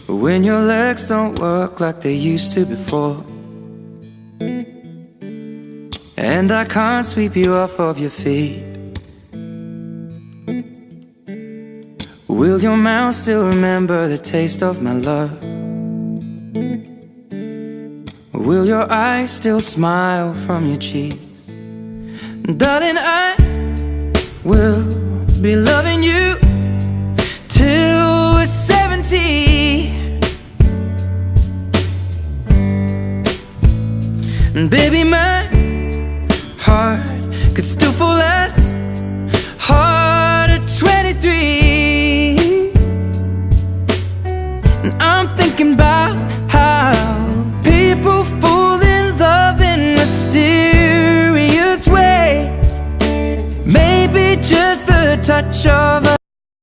When your legs don't work like they used to before, and I can't sweep you off of your feet, will your mouth still remember the taste of my love? Will your eyes still smile from your cheeks? Darling, I will be loving you till we're 70. And baby, my heart could still fall as hard at 23. And I'm thinking about how people fall in love in mysterious ways. Maybe just the touch of a